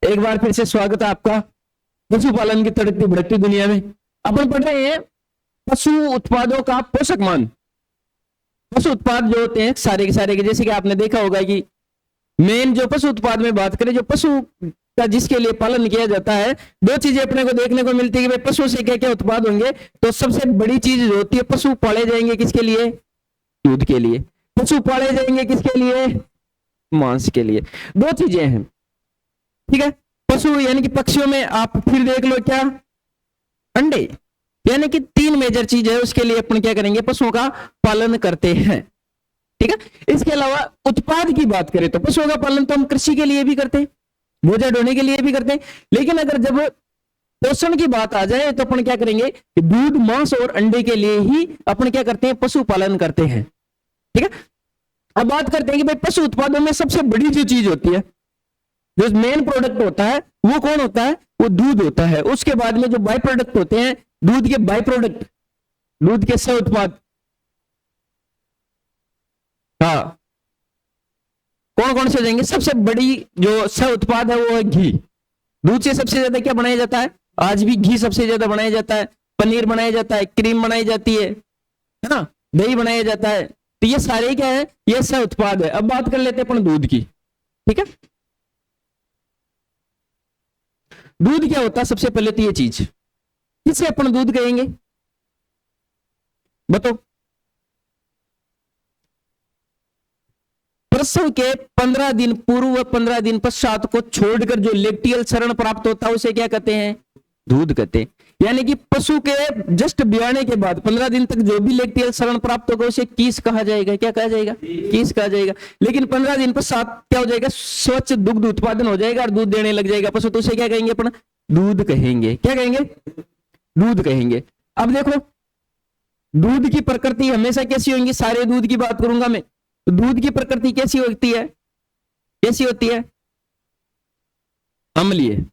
एक बार फिर से स्वागत है आपका पशुपालन की तड़कती भड़कती दुनिया में। अपन पढ़ रहे हैं पशु उत्पादों का पोषक मान। पशु उत्पाद जो होते हैं सारे के सारे के, जैसे कि आपने देखा होगा कि मेन जो पशु उत्पाद में बात करें, जो पशु का जिसके लिए पालन किया जाता है, दो चीजें अपने को देखने को मिलती है कि भाई पशु से क्या क्या उत्पाद होंगे। तो सबसे बड़ी चीज जो होती है, पशु पाले जाएंगे किसके लिए? दूध के लिए। पशु पाले जाएंगे किसके लिए? मांस के लिए। दो चीजें हैं, ठीक है। पशु यानी कि पक्षियों में आप फिर देख लो क्या, अंडे, यानी कि तीन मेजर चीज है, उसके लिए अपन क्या करेंगे, पशुओं का पालन करते हैं, ठीक है। इसके अलावा उत्पाद की बात करें तो पशुओं का पालन तो हम कृषि के लिए भी करते हैं, बोझा ढोने के लिए भी करते हैं, लेकिन अगर जब पोषण की बात आ जाए तो अपन क्या करेंगे कि दूध, मांस और अंडे के लिए ही अपन क्या करते हैं, पशु पालन करते हैं, ठीक है। अब बात करते हैं कि भाई पशु उत्पादों में सबसे बड़ी जो चीज होती है, जो मेन प्रोडक्ट होता है, वो कौन होता है? वो दूध होता है। उसके बाद में जो बाई प्रोडक्ट होते हैं, दूध के बाई प्रोडक्ट, दूध के सह उत्पाद, हाँ, कौन कौन से हो जाएंगे? सबसे बड़ी जो सह उत्पाद है वो है घी। दूध से सबसे ज्यादा क्या बनाया जाता है? आज भी घी सबसे ज्यादा बनाया जाता है, पनीर बनाया जाता है, क्रीम बनाई जाती है ना, दही बनाया जाता है। तो ये सारे क्या है? ये सह उत्पाद है। अब बात कर लेते हैं अपन दूध की, ठीक है। दूध क्या होता है? सबसे पहले तो ये चीज, किसे अपन दूध कहेंगे बताओ? प्रसव के 15 दिन पूर्व व 15 दिन पश्चात को छोड़कर जो लेक्टियल क्षरण प्राप्त होता है उसे क्या कहते हैं? दूध कहते हैं। यानी कि पशु के जस्ट ब्याने के बाद 15 दिन तक जो भी लेक्टियल क्षरण प्राप्त होगा उसे कीस कहा जाएगा। क्या कहा जाएगा? कीस कहा जाएगा। लेकिन 15 दिन पश्चात क्या हो जाएगा? स्वच्छ दुग्ध उत्पादन हो जाएगा और दूध देने लग जाएगा पशु, तो उसे क्या कहेंगे अपन? दूध कहेंगे। क्या कहेंगे? दूध कहेंगे। अब देखो, दूध की प्रकृति हमेशा कैसी होगी? सारे दूध की बात करूंगा मैं, तो दूध की प्रकृति कैसी होती है? कैसी होती है? अम्लीय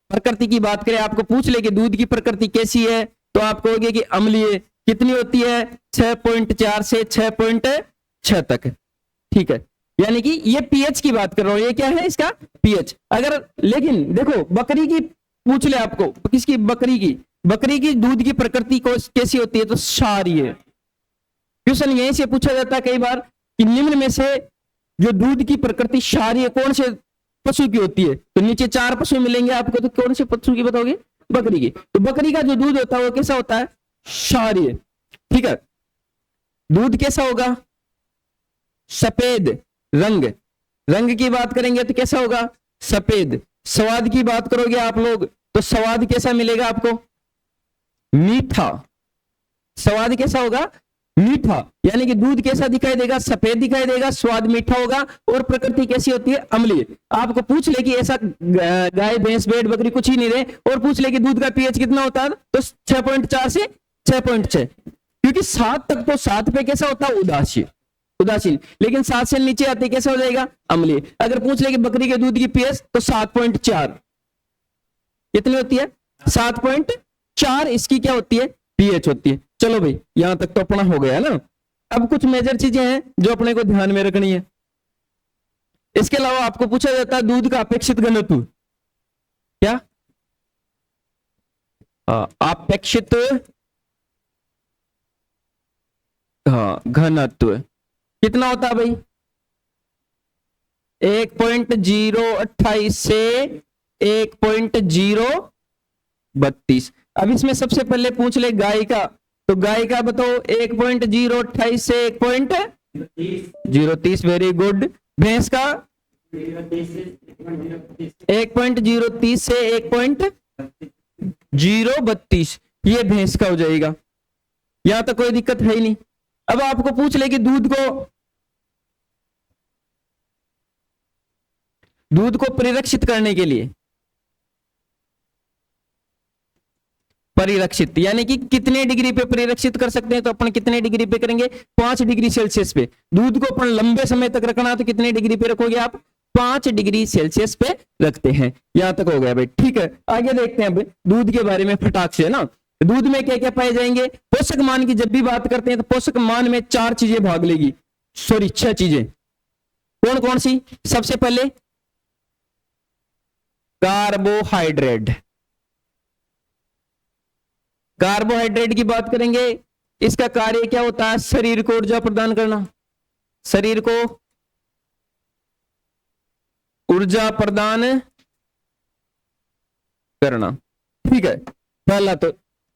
प्रकृति की बात करें, आपको पूछ ले कि दूध की प्रकृति कैसी है, तो आप कहोगे कि अम्लीय। कितनी होती है? 6.4 से 6.6 तक, ठीक है। यानी कि ये पीएच की बात कर रहा हूं, ये क्या है इसका? पीएच। अगर लेकिन देखो बकरी की पूछ ले आपको, किसकी? बकरी की दूध की प्रकृति को कैसी होती है? तो क्षारीय। क्वेश्चन यहीं से पूछा जाता है कई बार कि निम्न में से जो दूध की प्रकृति क्षारीय कौन से पशु की होती है? तो नीचे 4 पशु मिलेंगे आपको, तो कौन से पशु की बताओगे? बकरी की। तो बकरी का जो दूध होता है वो कैसा होता है? क्षारीय, ठीक है। दूध कैसा होगा? सफेद रंग की बात करेंगे तो कैसा होगा? सफेद। स्वाद की बात करोगे आप लोग तो स्वाद कैसा मिलेगा आपको? मीठा। स्वाद कैसा होगा? मीठा। यानी कि दूध कैसा दिखाई देगा? सफेद दिखाई देगा, स्वाद मीठा होगा, और प्रकृति कैसी होती है? अम्लीय। आपको पूछ ले कि ऐसा गाय, भैंस, भेड़, बकरी कुछ ही नहीं रहे, और पूछ ले कि दूध का पीएच कितना होता है, तो 6.4 से 6.6, क्योंकि 7 तक तो 7 पे कैसा होता है? उदासीन। लेकिन 7 से नीचे आते कैसा हो जाएगा? अम्लीय। अगर पूछ ले कि बकरी के दूध की पीएच, तो 7.4 कितनी होती है? 7.4 इसकी क्या होती है? पीएच होती है। चलो भाई, यहां तक तो अपना हो गया ना। अब कुछ मेजर चीजें हैं जो अपने को ध्यान में रखनी है। इसके अलावा आपको पूछा जाता है दूध का अपेक्षित घनत्व। क्या? अपेक्षित घनत्व कितना होता है भाई? 1.028 से 1.032। अब इसमें सबसे पहले पूछ ले गाय का, तो गाय का बताओ 1.028 से 1.030। Very good. भैंस का 1.030 से 1.032, ये भैंस का हो जाएगा। यहां तक कोई दिक्कत है ही नहीं। अब आपको पूछ ले कि दूध परिरक्षित करने के लिए, परिरक्षित यानी कि कितने डिग्री पे परिरक्षित कर सकते हैं, तो अपन कितने डिग्री पे करेंगे? 5 डिग्री सेल्सियस पे। दूध को अपन लंबे समय तक रखना है तो कितने डिग्री पे रखोगे आप? 5 डिग्री सेल्सियस पे रखते हैं। यहां तक हो गया भाई, ठीक है। आगे देखते हैं अब दूध के बारे में फटाक से ना। दूध में क्या क्या पाए जाएंगे? पोषक मान की जब भी बात करते हैं तो पोषक मान में 4 चीजें भाग लेगी, सॉरी 6 चीजें। कौन कौन सी? सबसे पहले कार्बोहाइड्रेट। कार्बोहाइड्रेट की बात करेंगे, इसका कार्य क्या होता है? शरीर को ऊर्जा प्रदान करना, शरीर को ऊर्जा प्रदान करना। ठीक है, पहला तो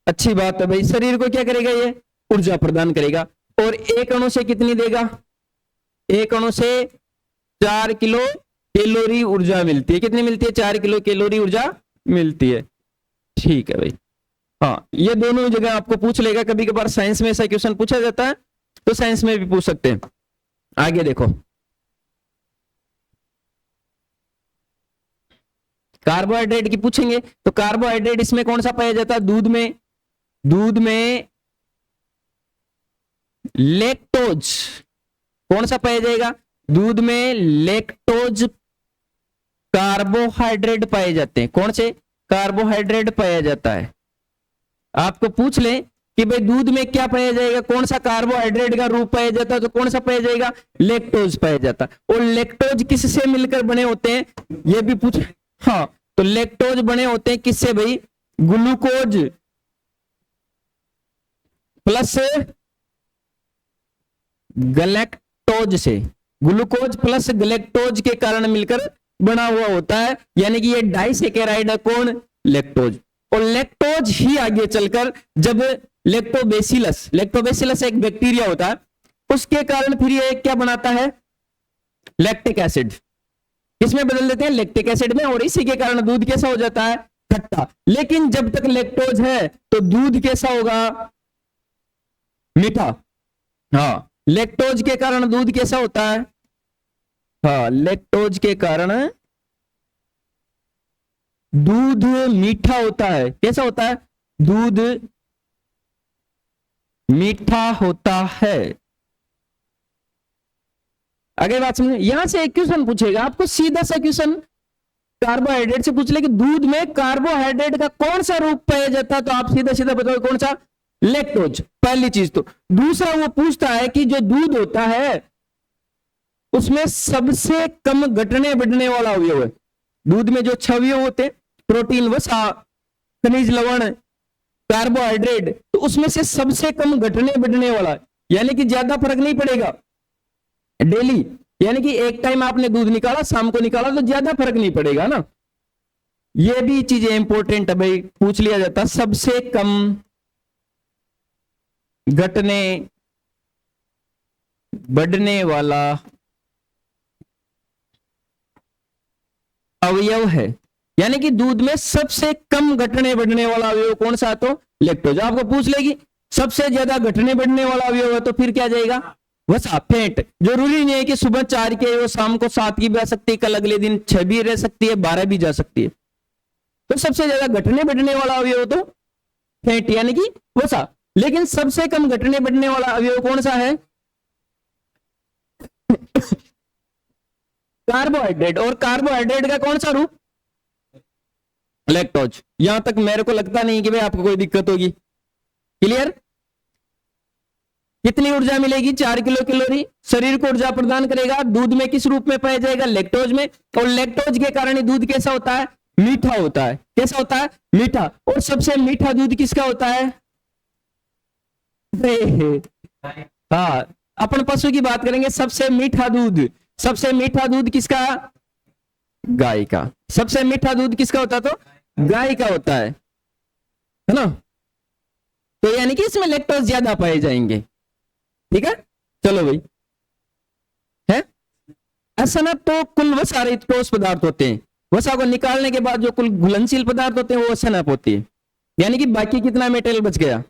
अच्छी बात है भाई, शरीर को क्या करेगा? ये ऊर्जा प्रदान करेगा। और एक अणु से कितनी देगा? एक अणु से 4 किलो कैलोरी ऊर्जा मिलती है। कितनी मिलती है? 4 किलो कैलोरी ऊर्जा मिलती है। ठीक है भाई, हाँ, ये दोनों जगह आपको पूछ लेगा, कभी कभार साइंस में ऐसा क्वेश्चन पूछा जाता है, तो साइंस में भी पूछ सकते हैं। आगे देखो, कार्बोहाइड्रेट की पूछेंगे तो कार्बोहाइड्रेट इसमें कौन सा पाया जाता है? दूध में। दूध में लैक्टोज कौन सा पाया जाएगा? दूध में लैक्टोज कार्बोहाइड्रेट पाए जाते हैं। कौन से? कार्बोहाइड्रेट पाया जाता है। आपको पूछ ले कि भाई दूध में क्या पाया जाएगा, कौन सा कार्बोहाइड्रेट का रूप पाया जाता है, तो कौन सा पाया जाएगा? लैक्टोज पाया जाता है। और लैक्टोज किससे मिलकर बने होते हैं? ये भी पूछ, हाँ, तो लैक्टोज बने होते हैं किससे भाई? ग्लूकोज प्लस गलैक्टोज से। ग्लूकोज प्लस गलैक्टोज के कारण मिलकर बना हुआ होता है, यानी कि ये डाइसेकेराइड है। कौन? लैक्टोज। और लैक्टोज ही आगे चलकर जब लैक्टोबैसिलस एक बैक्टीरिया होता है, उसके कारण फिर ये क्या बनाता है? Lactic acid. किसमें बदल देते हैं? लैक्टिक एसिड में। और इसी के कारण दूध कैसा हो जाता है? खट्टा। लेकिन जब तक लैक्टोज है तो दूध कैसा होगा? मीठा। हाँ, लैक्टोज के कारण दूध कैसा होता है? हाँ, लैक्टोज के कारण दूध मीठा होता है। कैसा होता है? दूध मीठा होता है। आगे बात समझे? यहां से एक क्वेश्चन पूछेगा आपको, सीधा सा क्वेश्चन कार्बोहाइड्रेट से पूछ ले कि दूध में कार्बोहाइड्रेट का कौन सा रूप पाया जाता है, तो आप सीधा सीधा बताओ कौन सा? लैक्टोज। पहली चीज तो। दूसरा वो पूछता है कि जो दूध होता है उसमें सबसे कम घटने बढ़ने वाला अवयव है। दूध में जो 6 अवयव होते हैं, प्रोटीन, वसा, खनिज लवण, कार्बोहाइड्रेट, तो उसमें से सबसे कम घटने बढ़ने वाला, यानी कि ज्यादा फर्क नहीं पड़ेगा डेली, यानी कि एक टाइम आपने दूध निकाला, शाम को निकाला, तो ज्यादा फर्क नहीं पड़ेगा ना। ये भी चीजें इंपॉर्टेंट है भाई, पूछ लिया जाता। सबसे कम घटने बढ़ने वाला अवयव है, यानी कि दूध में सबसे कम घटने बढ़ने वाला अवयव कौन सा? तो लैक्टोज। आपको पूछ लेगी सबसे ज्यादा घटने बढ़ने वाला अवयव है, तो फिर क्या जाएगा? वसा, फैट। जरूरी नहीं है कि सुबह 4 की वो शाम को 7 की भी आ सकती है, कल अगले दिन 6 भी रह सकती है, 12 भी जा सकती है। तो सबसे ज्यादा घटने बढ़ने वाला अवयव तो फैट, यानी कि वसा। लेकिन सबसे कम घटने बढ़ने वाला अवयव कौन सा है? कार्बोहाइड्रेट। और कार्बोहाइड्रेट का कौन सा रूप? लैक्टोज। यहां तक मेरे को लगता नहीं कि भाई आपको कोई दिक्कत होगी। क्लियर? कितनी ऊर्जा मिलेगी? 4 किलो कैलोरी शरीर को ऊर्जा प्रदान करेगा। दूध में किस रूप में पाया जाएगा? लैक्टोज में। और लैक्टोज के कारण ही दूध कैसा होता है? मीठा होता है। कैसा होता है? मीठा। और सबसे मीठा दूध किसका होता है? हाँ, अपन पशु की बात करेंगे। सबसे मीठा दूध, सबसे मीठा दूध किसका? गाय का। सबसे मीठा दूध किसका होता? तो गाय का होता है ना। तो यानी कि इसमें लैक्टोज ज्यादा पाए जाएंगे। ठीक है, चलो भाई, है असनत तो कुल वसा रहित ठोस पदार्थ होते हैं। वसा को निकालने के बाद जो कुल घुलनशील पदार्थ होते हैं वो असनप होती है, यानी कि बाकी कितना मेटेरियल बच गया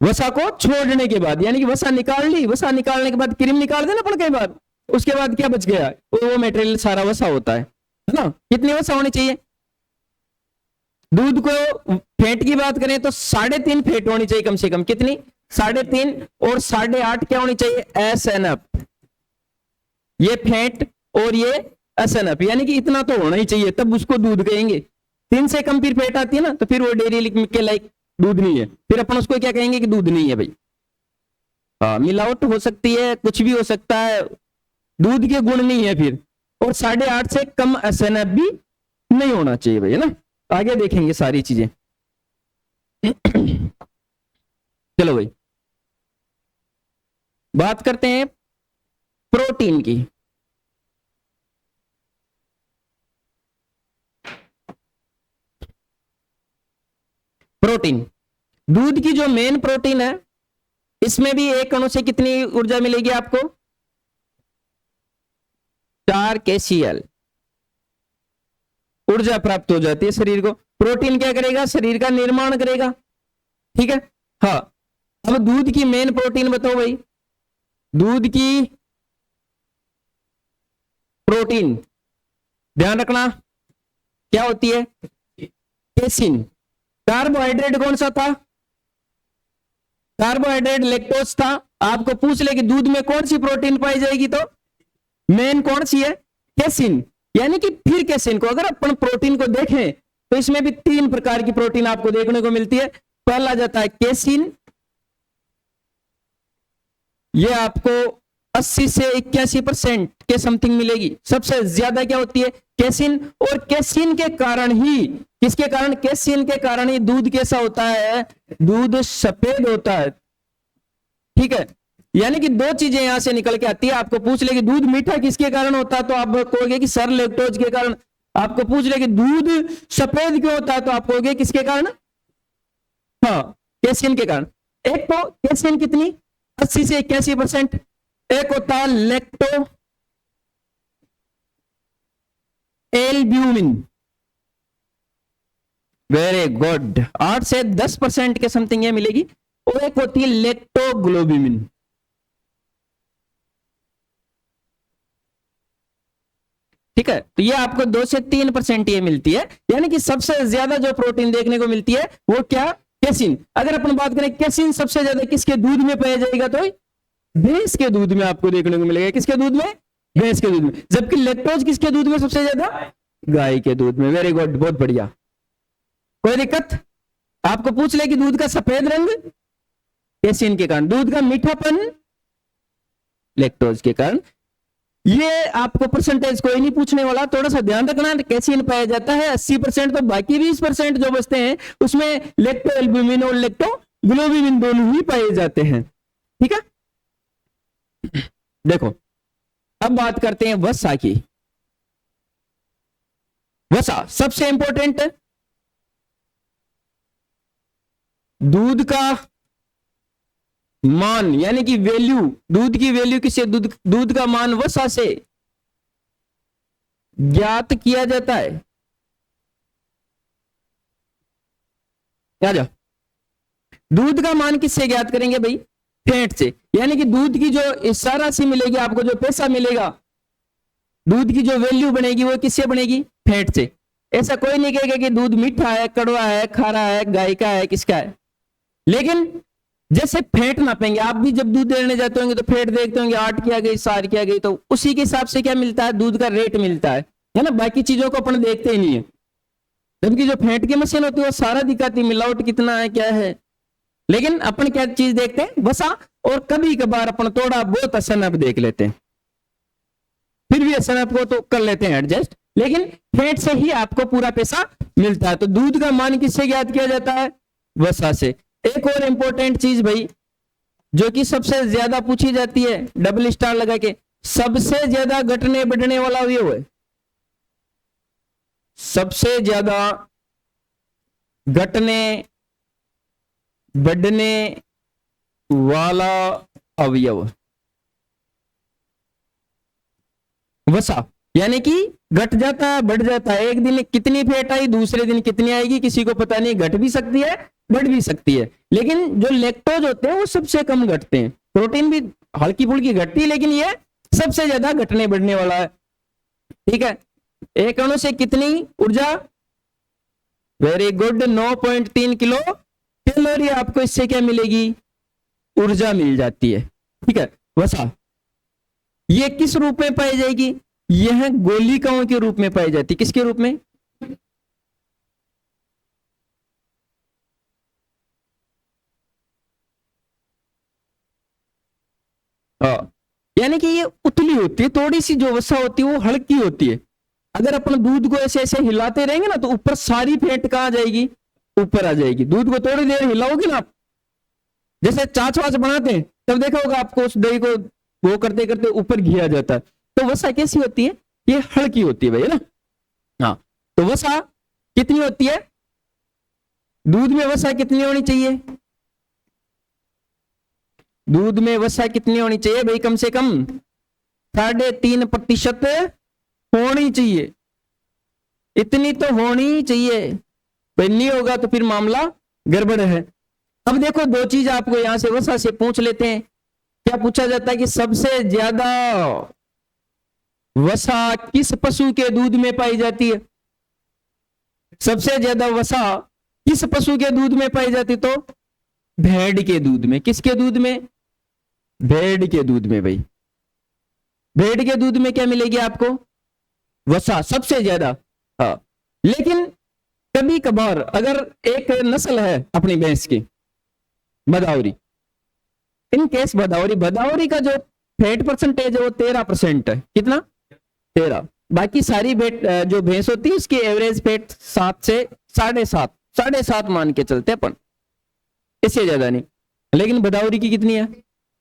वसा को छोड़ने के बाद, यानी कि वसा निकाल ली, वसा निकालने के बाद क्रीम निकाल देना पड़ कई बार, उसके बाद क्या बच गया? वो मेटेरियल सारा वसा होता है ना। कितनी वसा होनी चाहिए? दूध को फैट की बात करें तो 3.5 फैट होनी चाहिए कम से कम। कितनी? 3.5। और 8.5 क्या होनी चाहिए? एसएनएफ। ये फैट और ये एसएनएफ, यानी कि इतना तो होना ही चाहिए, तब उसको दूध कहेंगे। 3 से कम फिर फैट आती है ना, तो फिर वो डेयरी के लाइक दूध नहीं है, फिर अपन उसको क्या कहेंगे कि दूध नहीं है भाई। हाँ, मिलावट हो सकती है, कुछ भी हो सकता है, दूध के गुण नहीं है फिर। और 8.5 से कम एसएनएफ भी नहीं होना चाहिए भाई, है ना। आगे देखेंगे सारी चीजें। चलो भाई, बात करते हैं प्रोटीन की। प्रोटीन, दूध की जो मेन प्रोटीन है, इसमें भी एक अणु से कितनी ऊर्जा मिलेगी आपको? 4 KCl ऊर्जा प्राप्त हो जाती है शरीर को। प्रोटीन क्या करेगा? शरीर का निर्माण करेगा, ठीक है। हाँ, अब दूध की मेन प्रोटीन बताओ भाई। दूध की प्रोटीन ध्यान रखना क्या होती है? केसिन। कार्बोहाइड्रेट कौन सा था? कार्बोहाइड्रेट लैक्टोज था। आपको पूछ ले कि दूध में कौन सी प्रोटीन पाई जाएगी, तो मेन कौन सी है? केसिन। यानी कि फिर केसिन को अगर अपन प्रोटीन को देखें तो इसमें भी 3 प्रकार की प्रोटीन आपको देखने को मिलती है। पहला जाता है केसिन, ये आपको 80 से 81% के समथिंग मिलेगी। सबसे ज्यादा क्या होती है? केसिन। और केसिन के कारण ही, किसके कारण? केसिन के कारण ही दूध कैसा होता है? दूध सफेद होता है, ठीक है। यानी कि 2 चीजें यहां से निकल के आती है। आपको पूछ ले कि दूध मीठा किसके कारण होता है, तो आप कहोगे कि सर लैक्टोज के कारण। आपको पूछ ले कि दूध सफेद क्यों होता है, तो आप कहोगे किसके कारण? हाँ, केसिन के कारण। एक तो केसिन कितनी? 80 से 81%। एक होता है लैक्टो एल्ब्यूमिन, वेरी गुड, 8 से 10% के समथिंग ये मिलेगी। और एक होती है लैक्टोग्लोबिन, ठीक है। तो ये आपको 2 से 3% ये मिलती है। यानी कि सबसे ज्यादा जो प्रोटीन देखने को मिलती है वो क्या? केसिन। अगर अपन बात करें केसिन सबसे ज्यादा किसके दूध में पाया जाएगा, तो भैंस के दूध में आपको देखने को मिलेगा। किसके दूध में? भैंस के दूध में। जबकि लैक्टोज किसके दूध में सबसे ज्यादा? गाय के दूध में। वेरी गुड, बहुत बढ़िया, कोई दिक्कत? आपको पूछ ले कि दूध का सफेद रंग, केसिन के कारण। दूध का मीठापन, लैक्टोज के कारण। ये आपको परसेंटेज कोई नहीं पूछने वाला, थोड़ा सा ध्यान रखना। केसिन पाया जाता है 80%, तो बाकी 20% जो बचते हैं उसमें लेक्टो एल्ब्यूमिन और लेक्टो ग्लोबिन दोनों ही पाए जाते हैं, ठीक है। देखो, अब बात करते हैं वसा की। वसा सबसे इंपॉर्टेंट है। दूध का मान यानी कि वैल्यू, दूध की वैल्यू किससे? दूध का मान वसा से ज्ञात किया जाता है। क्या जा दूध का मान किससे ज्ञात करेंगे भाई? फैट से। यानी कि दूध की जो सारा सी मिलेगी आपको, जो पैसा मिलेगा, दूध की जो वैल्यू बनेगी वो किससे बनेगी? फैट से। ऐसा कोई नहीं कहेगा कि दूध मीठा है, कड़वा है, खारा है, गाय का है, किसका है। लेकिन जैसे फैट नापेंगे, आप भी जब दूध लेने जाते होंगे तो फैट देखते होंगे, 8 की आ गई, 7 की आ गई, तो उसी के हिसाब से क्या मिलता है? दूध का रेट मिलता है ना। बाकी चीजों को अपन देखते ही नहीं है। जबकि जो फैट की मशीन होती है वो सारा दिखाती है, मिलावट कितना है, क्या है। लेकिन अपन क्या चीज देखते हैं? वसा। और कभी कभार अपन थोड़ा बहुत एसएनएफ देख लेते हैं, फिर भी एसएनएफ को तो कर लेते हैं एडजस्ट, लेकिन फैट से ही आपको पूरा पैसा मिलता है। तो दूध का मान किससे ज्ञात किया जाता है? वसा से। एक और इंपॉर्टेंट चीज भाई, जो कि सबसे ज्यादा पूछी जाती है, डबल स्टार लगा के, सबसे ज्यादा घटने बढ़ने वाला अवयव है। सबसे ज्यादा घटने बढ़ने वाला अवयव वसा। यानी कि घट जाता है, बढ़ जाता है। एक दिन कितनी फैट आई, दूसरे दिन कितनी आएगी, किसी को पता नहीं। घट भी सकती है, बढ़ भी सकती है। लेकिन जो लैक्टोज होते हैं वो सबसे कम घटते हैं। प्रोटीन भी हल्की फुल्की घटती है, लेकिन ये सबसे ज्यादा घटने बढ़ने वाला है, ठीक है। एक अणु से कितनी ऊर्जा? वेरी गुड, 9.3 किलो कैलोरी आपको इससे क्या मिलेगी? ऊर्जा मिल जाती है, ठीक है। वसा ये किस रूप में पाई जाएगी? यह गोलिकाओं के रूप में पाई जाती है। किसके रूप में? हाँ, यानी कि ये उतली होती है, थोड़ी सी जो वसा होती है वो हल्की होती है। अगर अपन दूध को ऐसे ऐसे हिलाते रहेंगे ना तो ऊपर सारी फैट कहाँ जाएगी, ऊपर आ जाएगी। दूध को थोड़ी देर हिलाओगे ना आप, जैसे चाच वाच बनाते हैं तब देखा होगा आपको, उस दही को वो करते करते ऊपर घी आ जाता है। तो वसा कैसी होती है, ये हल्की होती है भाई, है ना। हाँ, तो वसा कितनी होती है, दूध में वसा कितनी होनी चाहिए, दूध में वसा कितनी होनी चाहिए भाई, कम से कम 3.5% होनी चाहिए, इतनी तो होनी चाहिए भाई, नहीं होगा तो फिर मामला गड़बड़ है। अब देखो दो चीज आपको यहां से वसा से पूछ लेते हैं। क्या पूछा जाता है कि सबसे ज्यादा वसा किस पशु के दूध में पाई जाती है, सबसे ज्यादा वसा किस पशु के दूध में पाई जाती, तो भेड़ के दूध में। किसके दूध में, भेड़ के दूध में भाई। भेड़ के दूध में क्या मिलेगी आपको, वसा सबसे ज्यादा। हाँ, लेकिन कभी कभार अगर एक नस्ल है अपनी भैंस की भदावरी, इन केस भदावरी का जो फैट परसेंटेज है वो 13% है। कितना, 13। बाकी सारी जो भैंस होती है उसकी एवरेज फैट 7 से 7.5 मान के चलते अपन, इससे ज्यादा नहीं। लेकिन भदावरी की कितनी है,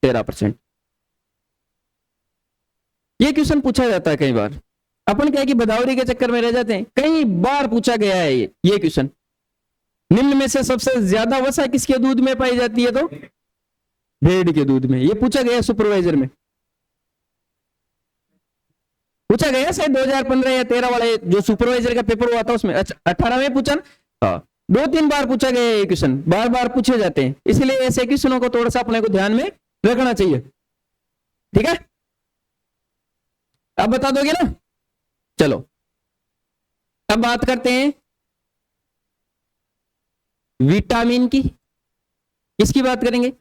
13%। ये क्वेश्चन पूछा जाता है कई बार, अपन क्या है कि भदावरी के चक्कर में रह जाते हैं। कई बार पूछा गया है ये क्वेश्चन, निम्न में से सबसे ज्यादा वसा किसके दूध में पाई जाती है, तो भेड़ के दूध में। ये पूछा गया सुपरवाइजर में, पूछा गया शायद 2015 या 13 वाले जो सुपरवाइजर का पेपर हुआ था उसमें। अच्छा, 18 में पूछा ना। हाँ, 2-3 बार पूछा गया ये क्वेश्चन, बार बार पूछे जाते हैं, इसलिए ऐसे क्वेश्चनों को थोड़ा सा अपने को ध्यान में रखना चाहिए। ठीक है, अब बता दोगे ना। चलो अब बात करते हैं विटामिन की। किसकी बात करेंगे,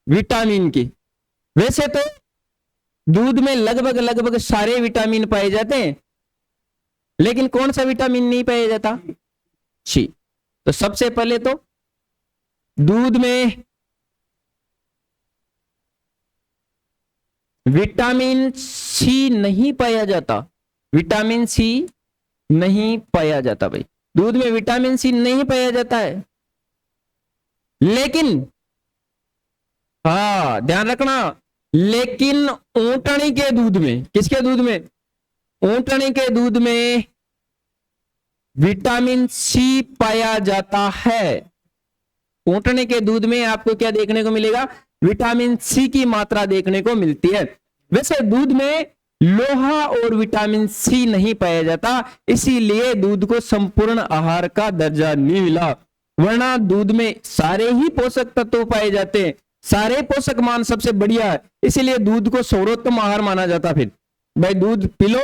विटामिन की। वैसे तो दूध में लगभग सारे विटामिन पाए जाते हैं, लेकिन कौन सा विटामिन नहीं पाया जाता, सी। तो सबसे पहले तो दूध में विटामिन सी नहीं पाया जाता, विटामिन सी नहीं पाया जाता भाई, दूध में विटामिन सी नहीं पाया जाता है। लेकिन हाँ ध्यान रखना, लेकिन ऊंटनी के दूध में, किसके दूध में, ऊंटनी के दूध में विटामिन सी पाया जाता है। ऊंटनी के दूध में आपको क्या देखने को मिलेगा, विटामिन सी की मात्रा देखने को मिलती है। वैसे दूध में लोहा और विटामिन सी नहीं पाया जाता, इसीलिए दूध को संपूर्ण आहार का दर्जा नहीं मिला। वरना दूध में सारे ही पोषक तत्व पाए जाते हैं, सारे पोषक मान सबसे बढ़िया है, इसीलिए दूध को सर्वोत्तम आहार माना जाता। फिर भाई दूध पी लो,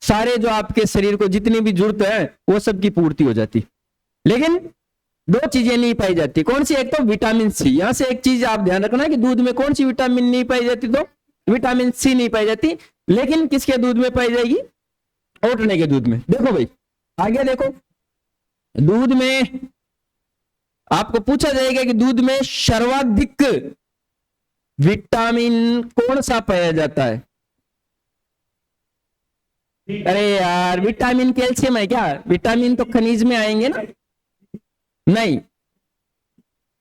सारे जो आपके शरीर को जितनी भी जरूरत है वो सब की पूर्ति हो जाती। लेकिन दो चीजें नहीं पाई जाती, कौन सी, एक तो विटामिन सी। यहां से एक चीज आप ध्यान रखना कि दूध में कौन सी विटामिन नहीं पाई जाती, तो विटामिन सी नहीं पाई जाती। लेकिन किसके दूध में पाई जाएगी, ऊंटने के दूध में। देखो भाई आगे देखो, दूध में आपको पूछा जाएगा कि दूध में सर्वाधिक विटामिन कौन सा पाया जाता है। अरे यार विटामिन कैल्शियम है क्या, विटामिन तो खनिज में आएंगे ना, नहीं,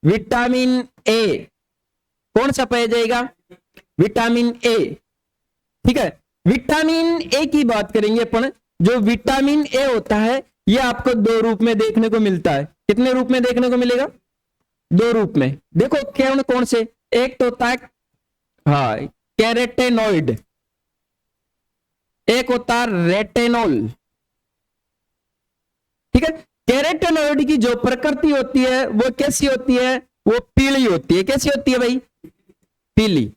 विटामिन ए कौन सा पाया जाएगा, विटामिन ए। ठीक है, विटामिन ए की बात करेंगे अपन। जो विटामिन ए होता है ये आपको दो रूप में देखने को मिलता है। कितने रूप में देखने को मिलेगा, दो रूप में। देखो कौन कौन से, एक तो होता है हाँ कैरोटेनॉइड, एक होता है रेटिनॉल। ठीक है, कैरोटेनॉइड की जो प्रकृति होती है वो कैसी होती है, वो पीली होती है। कैसी होती है भाई, पीली।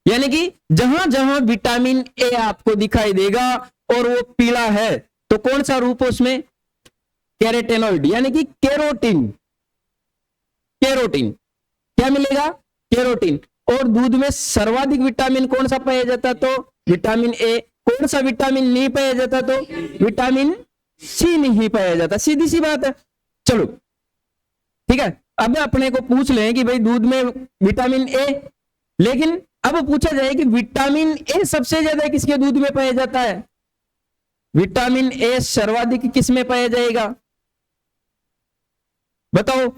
यानी कि जहां जहां विटामिन ए आपको दिखाई देगा और वो पीला है तो कौन सा रूप है उसमें, कैरोटेनॉइड, यानी कि केरोटिन। केरोटिन क्या मिलेगा, केरोटिन। और दूध में सर्वाधिक विटामिन कौन सा पाया जाता है, तो विटामिन ए। कौन सा विटामिन नहीं पाया जाता, तो विटामिन सी नहीं पाया जाता। सीधी सी बात है। चलो ठीक है, अब अपने को पूछ लें कि भाई दूध में विटामिन ए, लेकिन अब पूछा जाए कि विटामिन ए सबसे ज्यादा किसके दूध में पाया जाता है? विटामिन ए सर्वाधिक किस में पाया जाएगा? बताओ।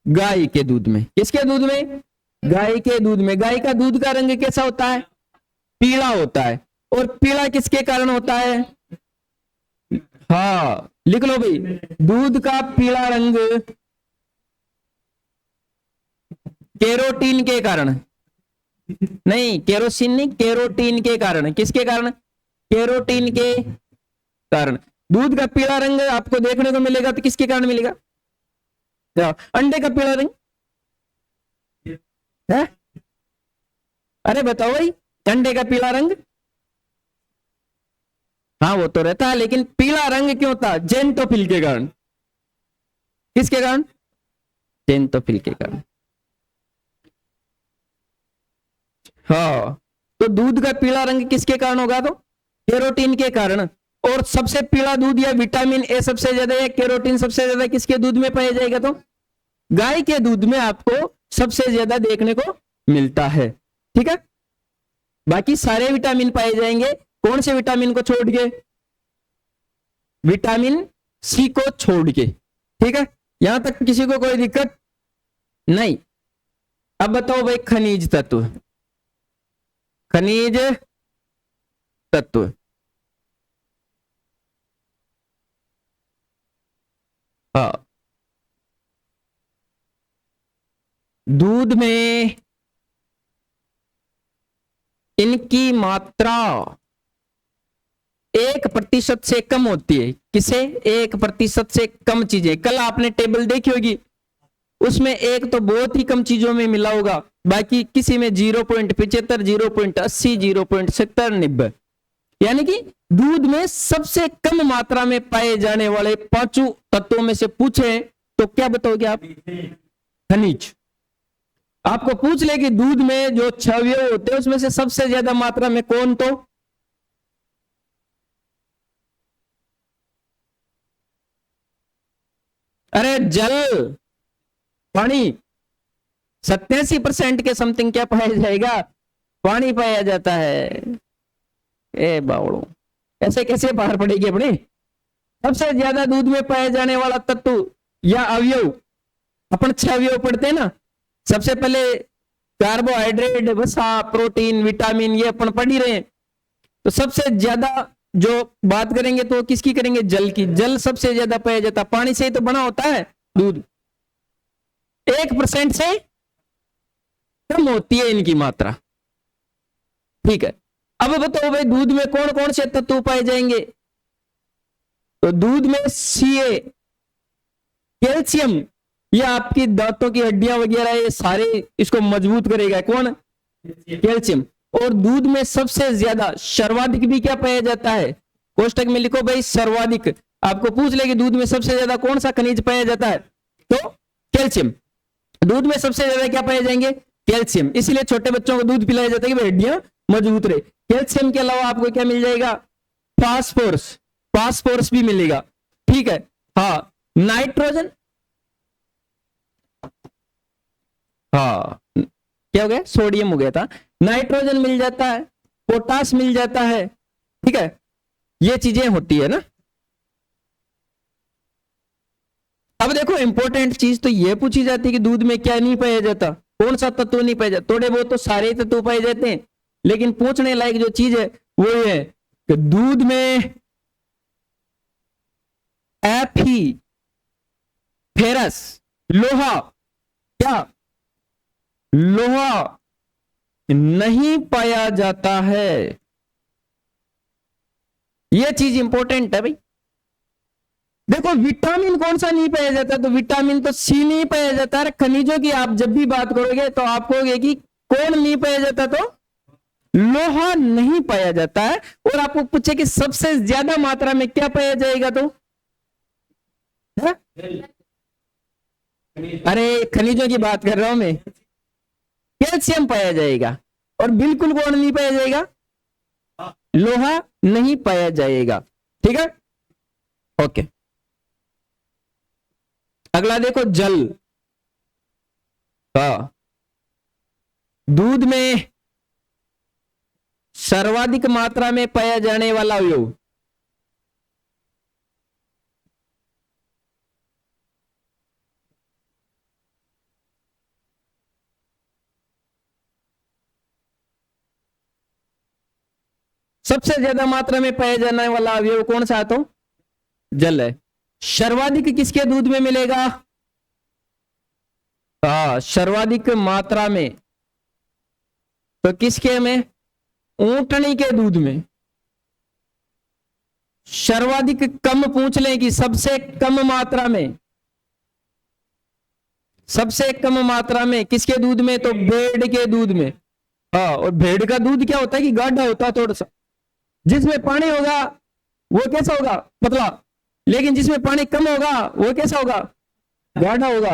गाय के दूध में। किसके दूध में? गाय के दूध में। गाय का दूध का रंग कैसा होता है? पीला होता है। और पीला किसके कारण होता है? हाँ, लिख लो भाई, दूध का पीला रंग कैरोटीन के कारण। नहीं, केरोसिन नहीं, कैरोटीन के कारण। किसके कारण? कैरोटीन के कारण। दूध का पीला रंग आपको देखने को मिलेगा तो किसके कारण मिलेगा? अंडे का पीला रंग है? अरे बताओ भाई, अंडे का पीला रंग, हाँ वो तो रहता है, लेकिन पीला रंग क्यों था? जेंटोफिल के कारण। किसके कारण? जेंटोफिल के कारण। हाँ, तो दूध का पीला रंग किसके कारण होगा? तो कैरोटीन के कारण। और सबसे पीला दूध या विटामिन ए सबसे ज्यादा या कैरोटीन सबसे ज्यादा किसके दूध में पाया जाएगा? तो गाय के दूध में आपको सबसे ज्यादा देखने को मिलता है। ठीक है, बाकी सारे विटामिन पाए जाएंगे। कौन से विटामिन को छोड़ के? विटामिन सी को छोड़ के। ठीक है, यहां तक किसी को कोई दिक्कत नहीं। अब बताओ भाई, खनिज तत्व। खनिज तत्व, हाँ, दूध में इनकी मात्रा 1% से कम होती है। किसे? 1% से कम चीजें। कल आपने टेबल देखी होगी, उसमें एक तो बहुत ही कम चीजों में मिला होगा, बाकी किसी में 0.75, 0.80, 0.70, 90। यानी कि दूध में सबसे कम मात्रा में पाए जाने वाले 5 तत्वों में से पूछे तो क्या बताओगे आप? खनिज। आपको पूछ ले कि दूध में जो 6 अवयव होते हैं उसमें से सबसे ज्यादा मात्रा में कौन? तो अरे जल, पानी। 87% के समथिंग क्या पाया जाएगा? पानी पाया जाता है। ए बावड़ो, ऐसे कैसे बाहर पड़ेगी अपने? सबसे ज्यादा दूध में पाया जाने वाला तत्व या अवयव, अपन 6 अवयव पढ़ते हैं ना। सबसे पहले कार्बोहाइड्रेट, वसा, प्रोटीन, विटामिन, ये अपन पढ़ ही रहे हैं। तो सबसे ज्यादा जो बात करेंगे तो किसकी करेंगे? जल की। जल सबसे ज्यादा पाया जाता है। पानी से ही तो बना होता है दूध। 1% से कम होती है इनकी मात्रा। ठीक है, अब बताओ भाई, दूध में कौन कौन से तत्व पाए जाएंगे? तो दूध में सीए, कैल्शियम, ये आपकी दांतों की हड्डियां वगैरह ये सारे इसको मजबूत करेगा। कौन? कैल्शियम। और दूध में सबसे ज्यादा सर्वाधिक भी क्या पाया जाता है? कोष्टक में लिखो भाई, सर्वाधिक। आपको पूछ ले कि दूध में सबसे ज्यादा कौन सा खनिज पाया जाता है? तो कैल्शियम। दूध में सबसे ज्यादा क्या पाए जाएंगे? कैल्शियम। इसलिए छोटे बच्चों को दूध पिलाया जाता है कि हड्डियां मजबूत रहे। कैल्शियम के अलावा आपको क्या मिल जाएगा? फास्फोरस। फास्फोरस भी मिलेगा। ठीक है, हाँ, नाइट्रोजन, हाँ, क्या हो गया? सोडियम हो गया था। नाइट्रोजन मिल जाता है, पोटास मिल जाता है। ठीक है, ये चीजें होती है ना। अब देखो, इंपॉर्टेंट चीज तो ये पूछी जाती है कि दूध में क्या नहीं पाया जाता? कौन सा तत्व नहीं पाया जाता? थोड़े बहुत तो सारे तत्व पाए जाते हैं, लेकिन पूछने लायक जो चीज है वो ये है कि दूध में एफी, फेरस, लोहा, क्या? लोहा नहीं पाया जाता है। यह चीज इंपॉर्टेंट है भाई। देखो, विटामिन कौन सा नहीं पाया जाता? तो विटामिन तो सी नहीं पाया जाता है। खनिजों की आप जब भी बात करोगे तो आप कहोगे कि कौन नहीं पाया जाता? तो लोहा नहीं पाया जाता है। और आपको पूछे कि सबसे ज्यादा मात्रा में क्या पाया जाएगा? तो है? अरे खनिजों की बात कर रहा हूं मैं। कैल्शियम पाया जाएगा। और बिल्कुल कौन नहीं पाया जाएगा? लोहा नहीं पाया जाएगा। ठीक है, ओके। अगला देखो, जल। हाँ, दूध में सर्वाधिक मात्रा में पाया जाने वाला अवयव। सबसे ज्यादा मात्रा में पाया जाने वाला अवयव कौन सा है? तो जल है। सर्वाधिक किसके दूध में मिलेगा? हाँ, सर्वाधिक मात्रा में तो किसके में? ऊंटनी के दूध में। सर्वाधिक कम पूछ लें कि सबसे कम मात्रा में, सबसे कम मात्रा में किसके दूध में? तो भेड़ के दूध में। हाँ, और भेड़ का दूध क्या होता है कि गाढ़ा होता है थोड़ा सा। जिसमें पानी होगा वो कैसा होगा? पतला। लेकिन जिसमें पानी कम होगा वो कैसा होगा? गाढ़ा होगा।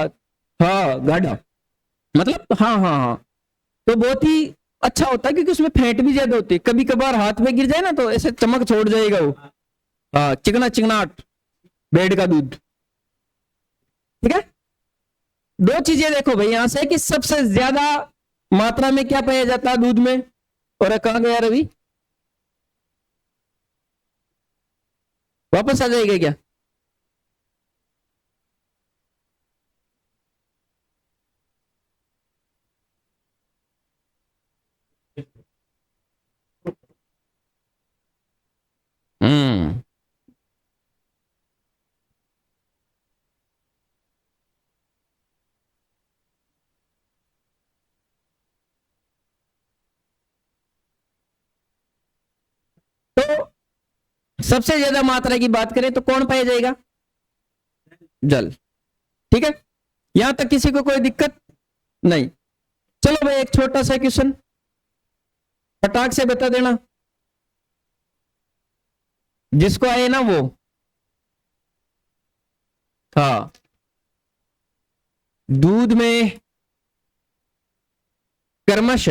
हाँ, गाढ़ा मतलब हाँ हाँ हाँ, तो बहुत ही अच्छा होता है क्योंकि उसमें फैट भी ज्यादा होती है। कभी कभार हाथ में गिर जाए ना तो ऐसे चमक छोड़ जाएगा वो। हाँ, चिकना चिकनाट भेड़ का दूध। ठीक है, दो चीजें देखो भाई यहां से कि सबसे ज्यादा मात्रा में क्या पाया जाता है दूध में, और कहां गया रवि? वापस आ जाएगा क्या? हम्म, तो सबसे ज्यादा मात्रा की बात करें तो कौन पाया जाएगा? जल। ठीक है, यहां तक किसी को कोई दिक्कत नहीं? चलो भाई एक छोटा सा क्वेश्चन फटाक से बता देना, जिसको आए ना वो। हाँ, दूध में कर्मश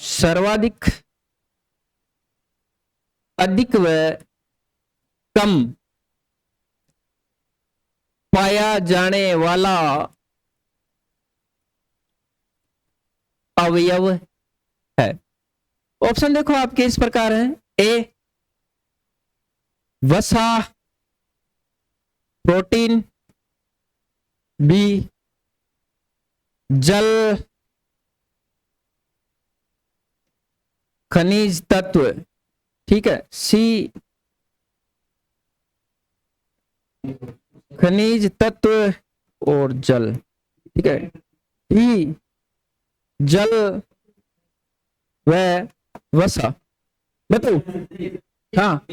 सर्वाधिक अधिक व कम पाया जाने वाला अवयव है। ऑप्शन देखो आपके इस प्रकार है। ए वसा, प्रोटीन, बी जल, खनिज तत्व, ठीक है, सी खनिज तत्व और जल, ठीक है, डी जल व वसा। बताओ। हाँ,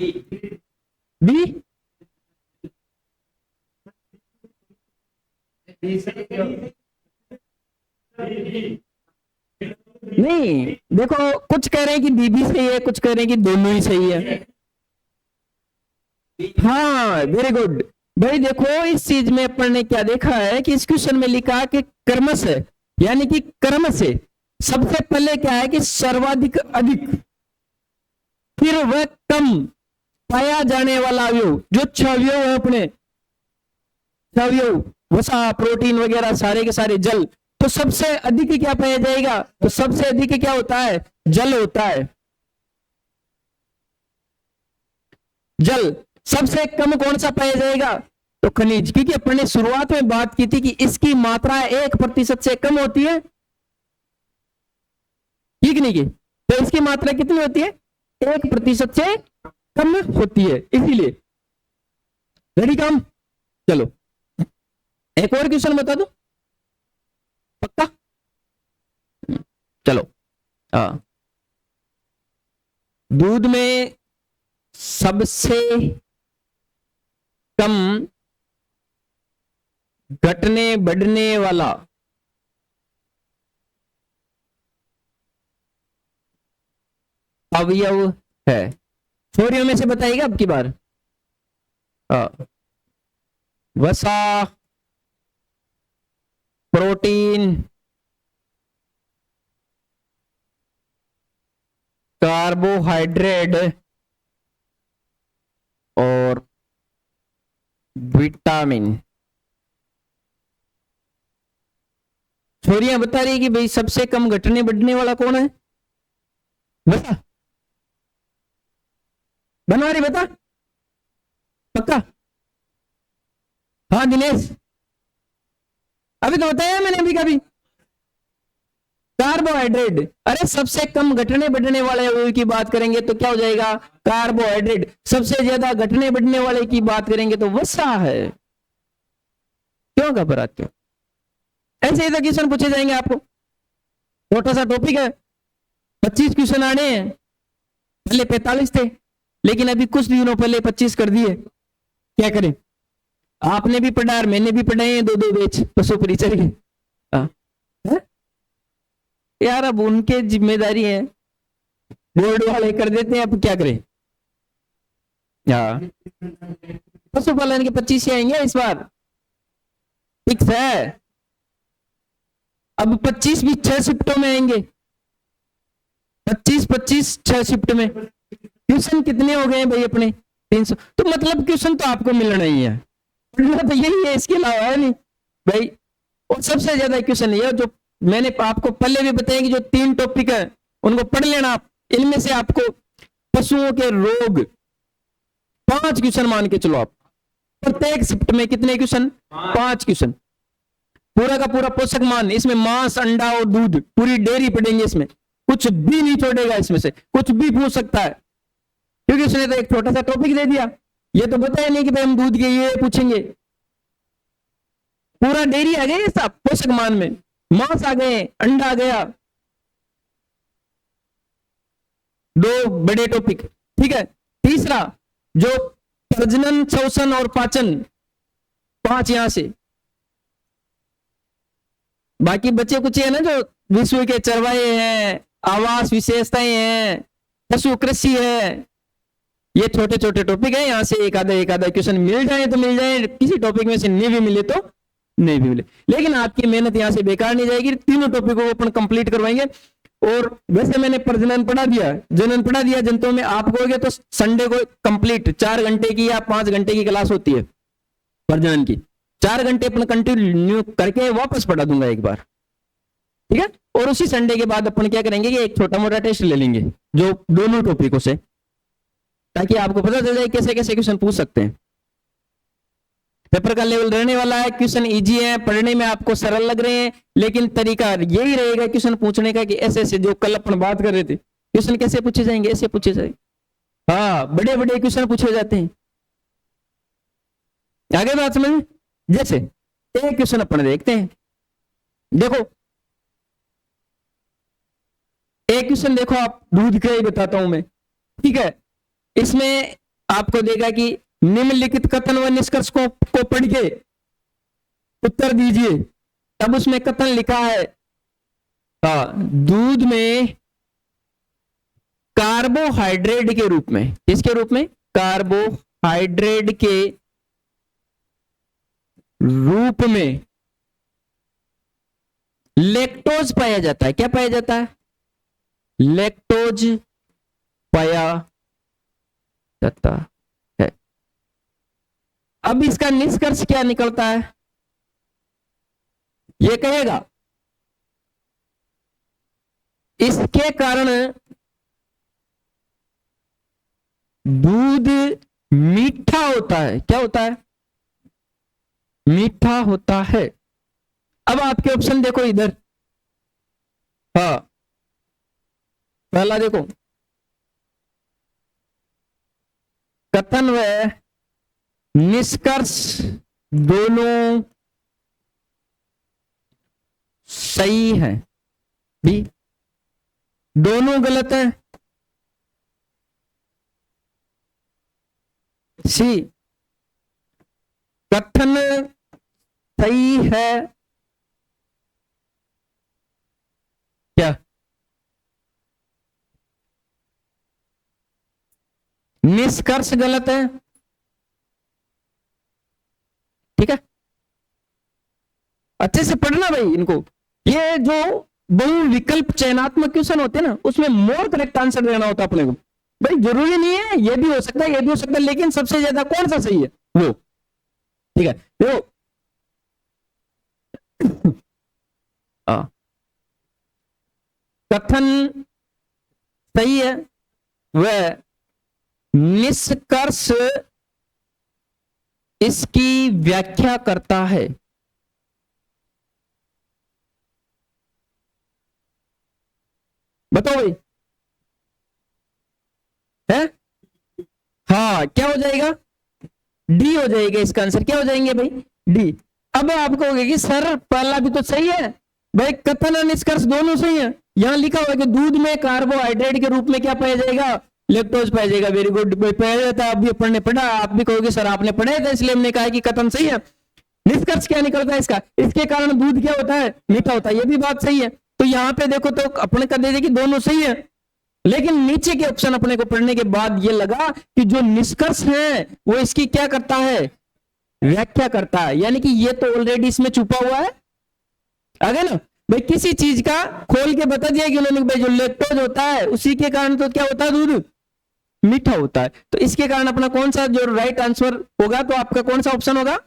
बी नहीं, देखो कुछ कह रहे हैं कि बी भी सही है, कुछ कह रहे हैं कि दोनों ही सही है। हाँ, वेरी गुड। भाई देखो इस चीज में अपन ने क्या देखा है कि इस क्वेश्चन में लिखा कि कर्मश है, यानी कि कर्म से सबसे पहले क्या है कि सर्वाधिक अधिक, फिर वह कम पाया जाने वाला अवयव, जो छह अवयव है अपने, छह अवयव वसा प्रोटीन वगैरह सारे के सारे जल, तो सबसे अधिक क्या पाया जाएगा? तो सबसे अधिक क्या होता है? जल होता है। जल। सबसे कम कौन सा पाया जाएगा? तो खनिज, क्योंकि अपन ने शुरुआत में बात की थी कि इसकी मात्रा 1% से कम होती है, ठीक नहीं की? तो इसकी मात्रा कितनी होती है? 1% से कम होती है, इसीलिए। रेडी काम? चलो एक और क्वेश्चन बता दो, पक्का? चलो। हाँ, दूध में सबसे कम घटने बढ़ने वाला अवयव है। फोरियो में से बताइएगा अब की बार। हाँ, वसा, प्रोटीन, कार्बोहाइड्रेट और विटामिन। छोरियां बता रही कि भाई सबसे कम घटने बढ़ने वाला कौन है, बता बनवारी, बता पक्का। हाँ दिनेश, अभी तो बताया मैंने अभी कभी, कार्बोहाइड्रेट। अरे सबसे कम घटने बढ़ने वाले की बात करेंगे तो क्या हो जाएगा, कार्बोहाइड्रेट। सबसे ज्यादा घटने बढ़ने वाले की बात करेंगे तो वसा है। क्यों घबराते हो, ऐसे ही तो क्वेश्चन पूछे जाएंगे आपको। छोटा सा टॉपिक है, 25 क्वेश्चन आने हैं, पहले 45 थे, लेकिन अभी कुछ दिनों पहले 25 कर दिए। क्या करें, आपने भी पढ़ा और मैंने भी पढ़ाए हैं, दो दो बैच पशु परिचय के। यार अब उनके जिम्मेदारी है, बोर्ड वाले कर देते हैं, अब क्या करें। पशुपालन के 25 आएंगे इस बार, फिक्स है। अब 25 भी 6 शिफ्टों में आएंगे, 25 6 शिफ्ट में। क्वेश्चन कितने हो गए भाई अपने, 300। तो मतलब क्वेश्चन तो आपको मिलना ही है, पढ़ना तो यही है, इसके अलावा है नहीं भाई। और सबसे ज्यादा क्वेश्चन ये जो मैंने आपको पहले भी बताया कि जो 3 टॉपिक है उनको पढ़ लेना आप। इनमें से आपको पशुओं के रोग 5 क्वेश्चन मान के चलो आप, प्रत्येक शिफ्ट में कितने क्वेश्चन, 5 क्वेश्चन। पूरा का पूरा पोषक मान, इसमें मांस अंडा और दूध, पूरी डेयरी पढ़ेंगे, इसमें कुछ भी नहीं छोड़ेगा, इसमें से कुछ भी पूछ सकता है, क्योंकि उसने तो एक छोटा सा टॉपिक दे दिया। ये तो बताया नहीं कि भाई हम दूध के ये पूछेंगे, पूरा डेयरी आ गया सब पोषक मान में, मांस आ गए, अंडा आ गया, 2 बड़े टॉपिक। ठीक है, तीसरा जो प्रजनन, श्वसन और पाचन, 5 यहां से। बाकी बच्चे कुछ है ना जो विश्व के चरवाहे हैं, आवास विशेषताएं हैं, पशु कृषि है, ये छोटे छोटे टॉपिक है। यहां से एक आधा क्वेश्चन मिल जाए तो मिल जाए, किसी टॉपिक में से नहीं भी मिले तो नहीं भी मिले, लेकिन आपकी मेहनत यहां से बेकार नहीं जाएगी। तीनों टॉपिक को अपन कंप्लीट करवाएंगे। और वैसे मैंने प्रजनन पढ़ा दिया, जनन पढ़ा दिया, जंतुओं में आप कहोगे तो संडे को कंप्लीट 4 घंटे की या 5 घंटे की क्लास होती है प्रजनन की, 4 घंटे अपन कंटिन्यू करके वापस पढ़ा दूंगा एक बार। ठीक है, और उसी संडे के बाद अपन क्या करेंगे कि एक छोटा मोटा टेस्ट ले लेंगे जो दोनों टॉपिकों से, ताकि आपको पता चल जाए कैसे कैसे क्वेश्चन पूछ सकते हैं। पेपर का लेवल रहने वाला है, क्वेश्चन इजी है, पढ़ने में आपको सरल लग रहे हैं, लेकिन तरीका यही रहेगा क्वेश्चन पूछने का कि ऐसे ऐसे जो कल अपन बात कर रहे थे, क्वेश्चन कैसे पूछे जाएंगे, ऐसे पूछे जाएंगे। हाँ, बड़े बड़े क्वेश्चन पूछे जाते हैं। आगे बात समझ, जैसे एक क्वेश्चन अपन देखते हैं, देखो एक क्वेश्चन देखो आप, दूध का ही बताता हूं मैं। ठीक है, इसमें आपको देगा कि निम्नलिखित कथन व निष्कर्ष को पढ़ के उत्तर दीजिए। तब उसमें कथन लिखा है, दूध में कार्बोहाइड्रेट के रूप में, किसके रूप में, कार्बोहाइड्रेट के रूप में लैक्टोज पाया जाता है। क्या पाया जाता है, लैक्टोज पाया जाता है। अब इसका निष्कर्ष क्या निकलता है, यह कहेगा इसके कारण दूध मीठा होता है। क्या होता है, मीठा होता है। अब आपके ऑप्शन देखो इधर, हाँ पहला देखो, कथन व निष्कर्ष दोनों सही है, भी दोनों गलत है, सी कथन सही है, क्या निष्कर्ष गलत है। ठीक है, अच्छे से पढ़ना भाई इनको। ये जो बहु विकल्प चयनात्मक क्वेश्चन होते हैं ना, उसमें मोर करेक्ट आंसर देना होता है अपने को। भाई जरूरी नहीं है ये भी हो सकता है, ये भी हो सकता है, लेकिन सबसे ज्यादा कौन सा सही है वो। ठीक है, देखो हाँ, कथन सही है, वह निष्कर्ष इसकी व्याख्या करता है। बताओ भाई, है? हाँ, क्या हो जाएगा? डी हो जाएगा, इसका आंसर क्या हो जाएंगे भाई? डी। अब आप कहोगे कि सर पहला भी तो सही है भाई, कथन और निष्कर्ष दोनों सही है। यहां लिखा हुआ है कि दूध में कार्बोहाइड्रेट के रूप में क्या पाया जाएगा? लैक्टोज पाया जाएगा। वेरी गुड, पाया जाता है, आप भी पढ़ने पढ़ा, आप भी कहोगे सर आपने पढ़ा था इसलिए हमने कहा कि कथन सही है। निष्कर्ष क्या निकलता है इसका? इसके कारण दूध क्या होता है? मीठा होता है। ये भी बात सही है। तो यहां पे देखो तो अपने कर दे कि दोनों सही है, लेकिन नीचे के ऑप्शन अपने को पढ़ने के बाद ये लगा कि जो निष्कर्ष है वो इसकी क्या करता है? व्याख्या करता है। यानी कि ये तो ऑलरेडी इसमें छुपा हुआ है। आगे ना भाई, किसी चीज का खोल के बता दिया कि उन्होंने भाई जो लैक्टोज होता है उसी के कारण तो क्या होता है? दूध मीठा होता है। तो इसके कारण अपना कौन सा जो राइट आंसर होगा, तो आपका कौन सा ऑप्शन होगा?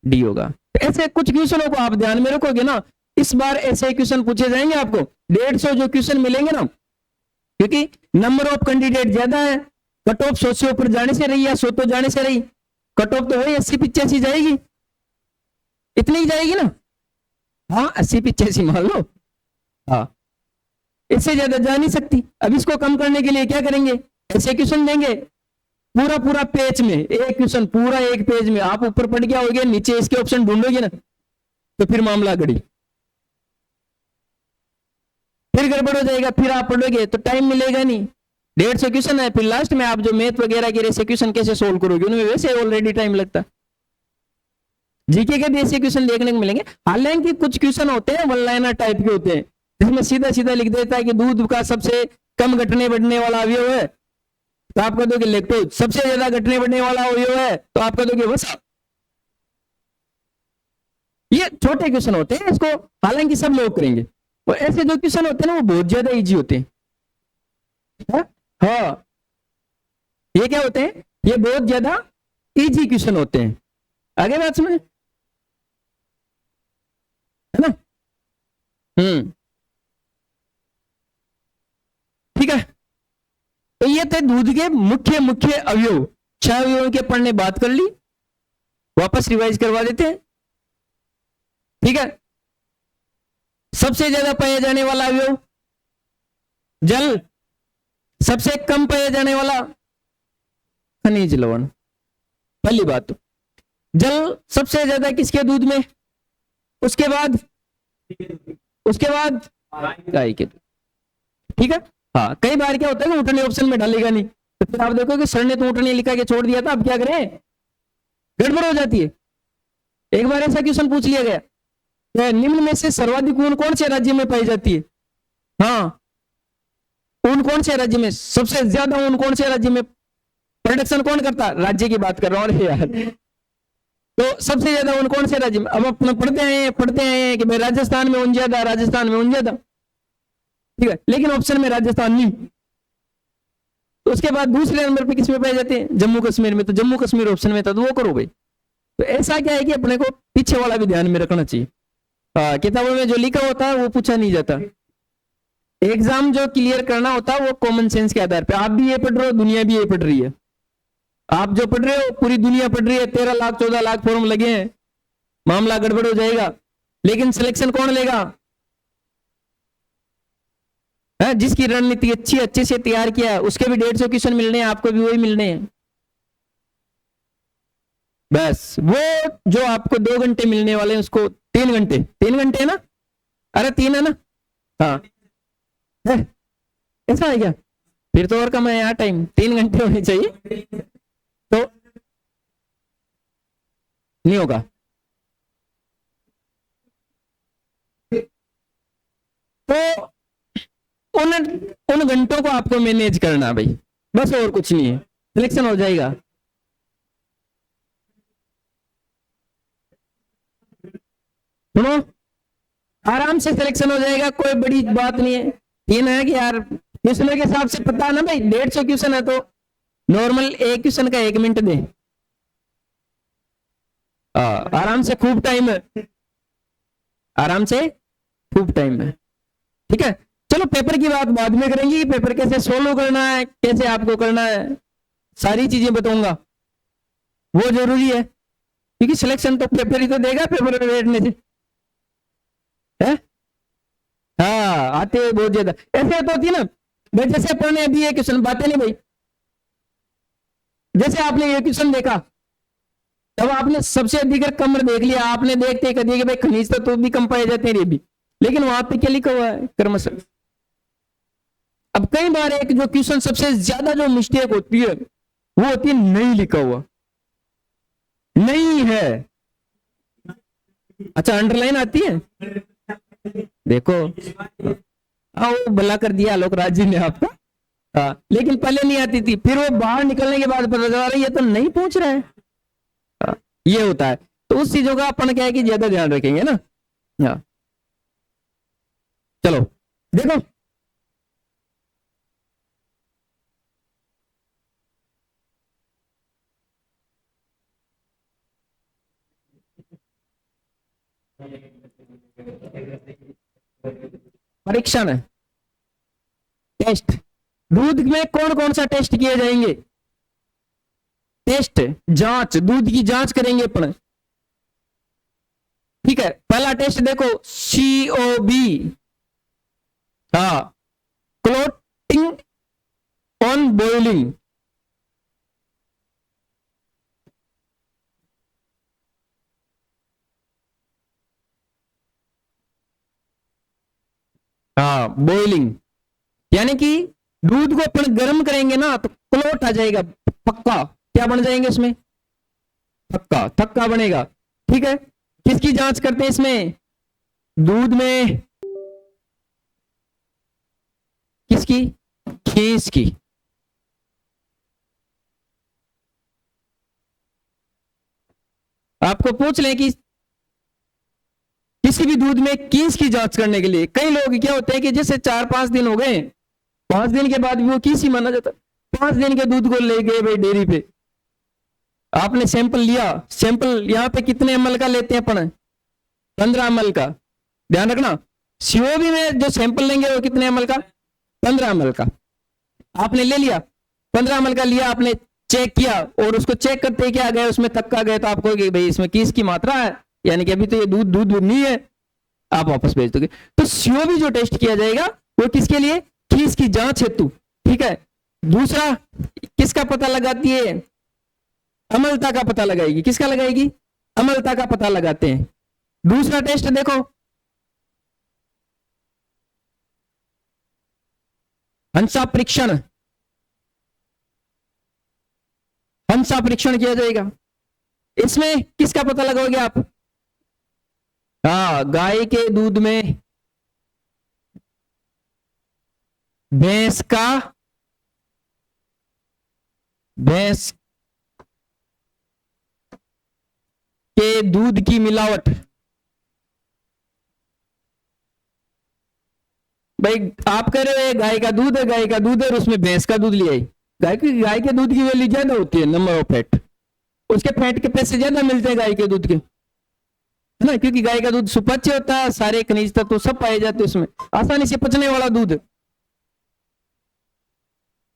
डी होगा। ऐसे कुछ क्वेश्चनों को आप ध्यान में रखोगे ना, इस बार ऐसे क्वेश्चन पूछे जाएंगे आपको। 150 जो क्वेश्चन मिलेंगे ना, क्योंकि नंबर ऑफ कैंडिडेट ज्यादा है, कट ऑफ 100 से ऊपर जाने से रही या 100 तो जाने से रही, कट ऑफ तो वही 80-85 जाएगी, इतनी ही जाएगी ना। हाँ, 80-85 मान लो। हाँ, इससे ज्यादा जा नहीं सकती। अब इसको कम करने के लिए क्या करेंगे? ऐसे क्वेश्चन देंगे पूरा पूरा पेज में, एक क्वेश्चन पूरा एक पेज में। आप ऊपर पढ़ गया होगे, नीचे इसके ऑप्शन ढूंढोगे ना, तो फिर मामला गड़ी, फिर गड़बड़ हो जाएगा। फिर आप पढ़ोगे तो टाइम मिलेगा नहीं। 150 क्वेश्चन है, फिर लास्ट में आप जो मैथ वगैरह के ऐसे क्वेश्चन कैसे सोल्व करोगे? उनमें वैसे ऑलरेडी टाइम लगता। जीके के भी ऐसे क्वेश्चन देखने को मिलेंगे। हालांकि कुछ क्वेश्चन होते हैं वन लाइनर टाइप के होते हैं, जिसमें सीधा सीधा लिख देता है कि दूध का सबसे कम घटने बढ़ने वाला अवयव है, तो आप कह दोगे लैक्टोज। सबसे ज्यादा घटने बढ़ने वाला अवयव है, तो आप कह दोगे वसा। ये छोटे क्वेश्चन होते हैं, इसको हालांकि सब लोग करेंगे। और ऐसे जो क्वेश्चन होते हैं ना, वो बहुत ज्यादा इजी होते हैं। हाँ, ये क्या होते हैं? ये बहुत ज्यादा इजी क्वेश्चन होते हैं। आगे बात समझ, है ना? ठीक है। तो ये थे दूध के मुख्य मुख्य अवयव। 6 अवयवों के पढ़ने बात कर ली, वापस रिवाइज करवा देते हैं। ठीक है। सबसे ज्यादा पाया जाने वाला अवयव जल, सबसे कम पाया जाने वाला खनिज लवण। पहली बात तो जल सबसे ज्यादा किसके दूध में, उसके बाद गाय के दूध। ठीक है। हाँ, कई बार क्या होता है कि ऊँटनी ऑप्शन में डालेगा नहीं, तो फिर आप देखो कि सर ने तो ऊँटनी लिखा के छोड़ दिया था, अब क्या करें? गड़बड़ हो जाती है। एक बार ऐसा क्वेश्चन पूछ लिया गया, निम्न में से सर्वाधिक ऊन कौन से राज्य में पाई जाती है? हाँ, ऊन कौन से राज्य में, सबसे ज्यादा ऊन कौन से राज्य में प्रोडक्शन कौन करता? राज्य की बात कर रहा हूं यार। तो सबसे ज्यादा ऊन कौन से राज्य में? अब अपना पढ़ते हैं कि भाई राजस्थान में ऊन ज्यादा, राजस्थान में ऊन ज्यादा। ठीक है, लेकिन ऑप्शन में राजस्थान नहीं। तो उसके बाद दूसरे नंबर पे किस में पाए जाते हैं? जम्मू कश्मीर में। तो जम्मू कश्मीर ऑप्शन में था, तो वो करो भाई। तो ऐसा क्या है कि अपने को पीछे वाला भी ध्यान में रखना चाहिए। हाँ, किताबों में जो लिखा होता है वो पूछा नहीं जाता। एग्जाम जो क्लियर करना होता है वो कॉमन सेंस के आधार पे। आप भी ये पढ़ रहे हो, दुनिया भी ये पढ़ रही है। आप जो पढ़ रहे हो पूरी दुनिया पढ़ रही है। 13 लाख 14 लाख फॉर्म लगे हैं, मामला गड़बड़ हो जाएगा। लेकिन सिलेक्शन कौन लेगा? है जिसकी रणनीति अच्छे से तैयार किया है, उसके भी 150 क्वेश्चन मिलने हैं, आपको भी वही मिलने हैं। बस वो जो आपको 2 घंटे मिलने वाले हैं उसको 3 घंटे, 3 घंटे है ना? अरे 3 है ना? हाँ, है ऐसा है क्या? फिर तो और कम है यार, टाइम 3 घंटे होने चाहिए, तो नहीं होगा। तो उन घंटों को आपको मैनेज करना भाई, बस और कुछ नहीं है, सिलेक्शन हो जाएगा। सुनो, आराम से सिलेक्शन हो जाएगा, कोई बड़ी बात नहीं है। ये ना है कि यार क्वेश्चन के हिसाब से पता ना भाई, 150 क्वेश्चन है तो नॉर्मल एक क्वेश्चन का 1 मिनट दे। आराम से खूब टाइम है, आराम से खूब टाइम है। ठीक है, चलो पेपर की बात बाद में करेंगे, पेपर कैसे सोल्व करना है, कैसे आपको करना है, सारी चीजें बताऊंगा, वो जरूरी है, क्योंकि सिलेक्शन तो पेपर ही तो देगा, पेपर में बैठने से है। हाँ, आते हैं बहुत ज्यादा, ऐसे तो होती है ना भाई, जैसे अपन ने अभी ये क्वेश्चन बातें नहीं भाई, जैसे आपने ये क्वेश्चन देखा, तब आपने सबसे अधिक कमर देख लिया, आपने देखते कह दिया कि भाई खनिज तो भी कम पाए जाते हैं ये भी, लेकिन वहां पे क्या लिखा हुआ है, क्रमशः। अब कई बार एक जो क्वेश्चन सबसे ज्यादा जो मिस्टेक होती है वो होती है नहीं लिखा हुआ, नहीं है। अच्छा, अंडरलाइन आती है, देखो, वो भला कर दिया आलोक राज जी ने आपका। हाँ, लेकिन पहले नहीं आती थी, फिर वो बाहर निकलने के बाद पता चला ये तो नहीं पूछ रहा है। हाँ, ये होता है, तो उस चीजों का अपन क्या है कि ज्यादा ध्यान रखेंगे ना। हाँ, चलो देखो, परीक्षण, टेस्ट, दूध में कौन कौन सा टेस्ट किए जाएंगे, टेस्ट, जांच, दूध की जांच करेंगे अपन। ठीक है, पहला टेस्ट देखो, COB, हाँ, क्लोटिंग ऑन बॉइलिंग, हाँ, बॉइलिंग, यानी कि दूध को अपन गर्म करेंगे ना तो क्लोट आ जाएगा, पक्का, क्या बन जाएंगे इसमें, थक्का, थक्का बनेगा। ठीक है, किसकी जांच करते हैं इसमें, दूध में, किसकी, खीस की। आपको पूछ लें कि किसी भी दूध में कीस की जांच करने के लिए, कई लोग क्या होते हैं कि जैसे 4-5 दिन हो गए, 5 दिन के बाद भी वो कीस ही माना जाता, 5 दिन के दूध को ले गए भाई डेयरी पे, आपने सैंपल लिया, सैंपल यहाँ पे कितने ml का लेते हैं अपन, 15 ml का, ध्यान रखना, COB में जो सैंपल लेंगे वो कितने ml का, 15 ml का, आपने ले लिया, 15 ml का लिया, आपने चेक किया, और उसको चेक करते क्या गए, उसमें थक्का गए, तो आपको भाई इसमें कीस की मात्रा है, यानी कि अभी तो ये दूध दूध नहीं है, आप वापस भेज दोगे। तो COB जो टेस्ट किया जाएगा वो किसके लिए, खीस की जांच हेतु। ठीक है, दूसरा किसका पता लगाती है, अम्लता का पता लगाएगी, किसका लगाएगी, अम्लता का पता लगाते हैं। दूसरा टेस्ट देखो, हंसा परीक्षण, हंसा परीक्षण किया जाएगा, इसमें किसका पता लगाओगे आप, हाँ, गाय के दूध में भैंस का, भैंस के दूध की मिलावट, भाई आप कह रहे हो गाय का दूध है, गाय का दूध है, और उसमें भैंस का दूध लिया, गाय के दूध की वैल्यू ज्यादा होती है, नंबर ऑफ फैट, उसके फैट के पैसे ज्यादा मिलते हैं गाय के दूध के, है ना, क्योंकि गाय का दूध सुपाच्य होता है, सारे खनिज तत्व तो सब पाए जाते हैं उसमें, आसानी से पचने वाला दूध।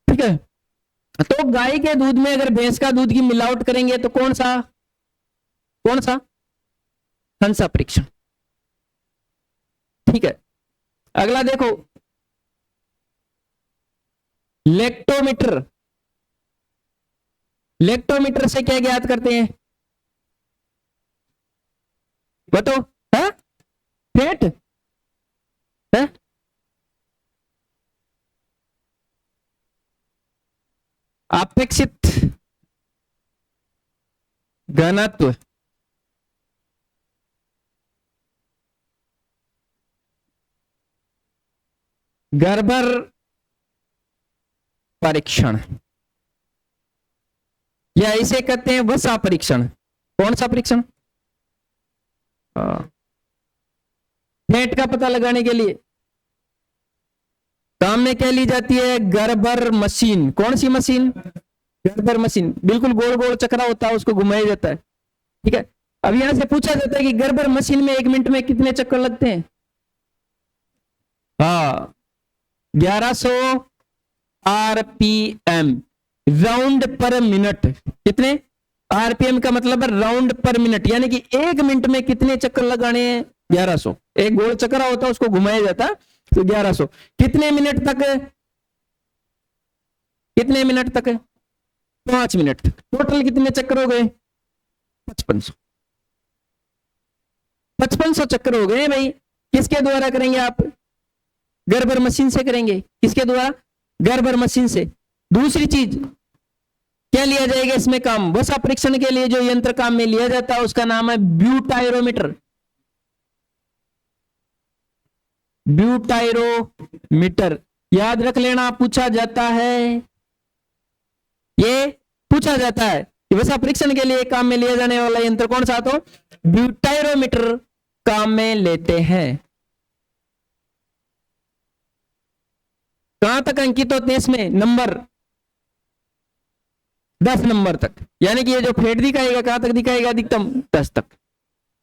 ठीक है, तो गाय के दूध में अगर भैंस का दूध की मिलावट करेंगे तो कौन सा, कौन सा, हंसा परीक्षण। ठीक है, अगला देखो, लेक्टोमीटर, लेक्टोमीटर से क्या ज्ञात करते हैं, बताओ, है फैट है, अपेक्षित घनत्व, गर्भर परीक्षण, या इसे कहते हैं वसा परीक्षण। कौन सा परीक्षण, फैट का पता लगाने के लिए काम में क्या ली जाती है, गर्भर मशीन। कौन सी मशीन, गर्भर मशीन, बिल्कुल गोल गोल चक्रा होता है, उसको घुमाया जाता है। ठीक है, अब यहां से पूछा जाता है कि गर्भर मशीन में 1 मिनट में कितने चक्कर लगते हैं, हाँ 1100 आरपीएम, राउंड पर मिनट। कितने? आरपीएम का मतलब है राउंड पर मिनट, यानी कि 1 मिनट में कितने चक्कर लगाने हैं? 1100। एक गोल चक्कर होता है उसको घुमाया जाता है, तो 1100। कितने मिनट तक? कितने मिनट तक? 5 मिनट तक। टोटल कितने चक्कर हो गए? 5500। 5500 चक्कर हो गए भाई। किसके द्वारा करेंगे आप? गर्बर मशीन से करेंगे। किसके द्वारा? गर्बर मशीन से। दूसरी चीज क्या लिया जाएगा इसमें काम? वसा परीक्षण के लिए जो यंत्र काम में लिया जाता है उसका नाम है ब्यूटायरोमीटर। ब्यूटायरोमीटर याद रख लेना, पूछा जाता है, ये पूछा जाता है कि वसा परीक्षण के लिए काम में लिया जाने वाला यंत्र कौन सा? तो ब्यूटायरोमीटर काम में लेते हैं। कहां तक अंकित होते हैं इसमें नंबर? 10 नंबर तक। यानी कि ये जो फेट दिखाएगा कहां तक दिखाएगा? अधिकतम 10 तक।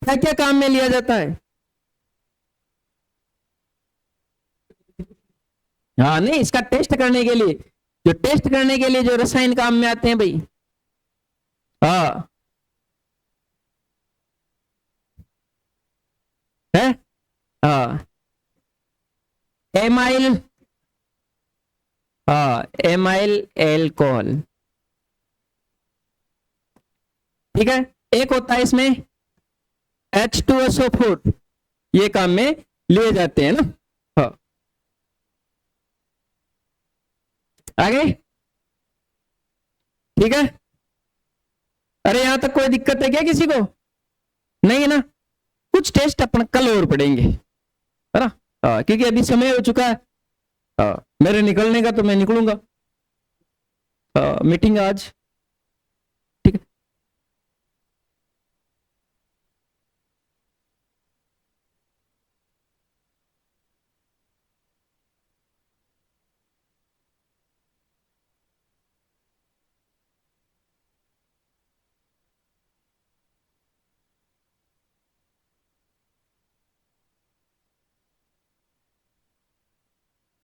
क्या क्या काम में लिया जाता है? हाँ नहीं, इसका टेस्ट करने के लिए, जो टेस्ट करने के लिए जो रसायन काम में आते हैं भाई। हाँ है। हाँ एमाइल, हाँ एमाइल एल्कोहल। ठीक है। एक होता है इसमें H2SO4, ये काम में लिए जाते हैं ना। हाँ आगे ठीक है। अरे यहां तक कोई दिक्कत है क्या किसी को? नहीं है ना? कुछ टेस्ट अपन कल और पढ़ेंगे, है ना। क्योंकि अभी समय हो चुका है मेरे निकलने का, तो मैं निकलूंगा। मीटिंग आज